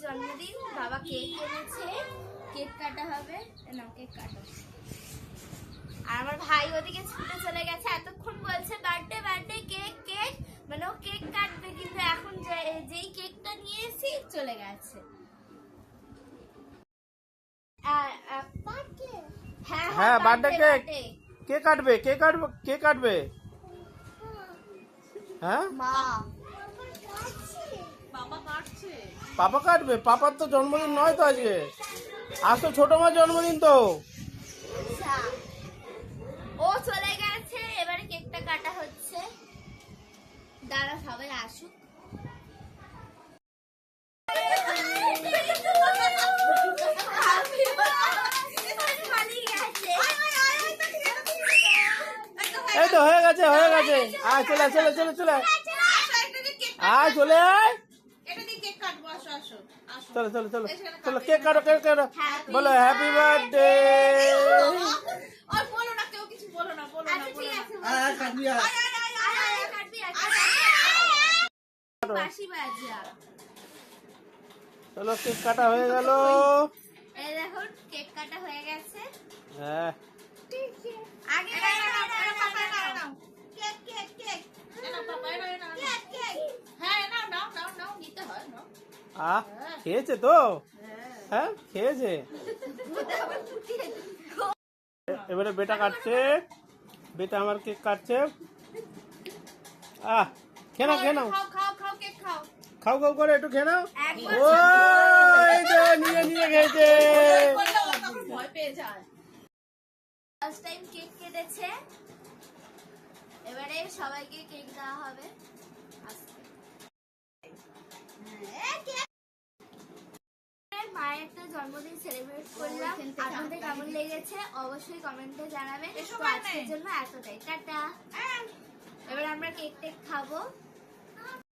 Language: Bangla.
জন্মদিন, বাবা কেক এনেছে, কেক কাটা হবে। না কেক কাটো। আর আমার ভাই ওদিকে ছুটে চলে গেছে, এতক্ষণ বলছে বার্থডে বার্থডে কেক কেক, মানে ও কেক কাটবে, কিন্তু এখন যেই কেকটা নিয়ে এসেছি চলে গেছে। হ্যাঁ বার্থডে কেক। কে কাটবে? কে কাটবে? কে কাটবে? হ্যাঁ মা। পাপা কাটবে? পাপার তো জন্মদিন নয় তো আজকে, আজ তো ছোট মার জন্মদিন তো। ও চলে গেছে, এবারে কেকটা কাটা হচ্ছে। দাঁড়া সবাই আসুক। এই তো হয়ে গেছে হয়ে গেছে। আয় চলে চলে চলে চলে আয় চলে আয়। চলো চলো চলো চলো কেক কাটো কেক কাটো। বলো হ্যাপি বার্থডে। চলো কেক কাটা হয়ে গেল। এই দেখো কেক কাটা হয়ে গেছে। হ্যাঁ আগে কেক কেক কেক খেয়েছে তো? হ্যাঁ খেয়েছে। এবারে বেটা কাটছে, বেটা আমার কেক কাটছে। খেয়ে নাও খেয়ে নাও, খাও খাও করে একটু খেয়ে নাও। ওই তো নিয়ে নিয়ে খেয়েছে। ফার্স্ট টাইম কেক কেটেছে, এবারে সবাইকে কেক দেওয়া হবে। মায়ের একটা জন্মদিন সেলিব্রেট করলাম, আপনাদের কেমন লেগেছে অবশ্যই কমেন্টে জানাবেন। তো আজকের জন্য এতটাই, টাটা। এবার আমরা কেক টেক খাবো।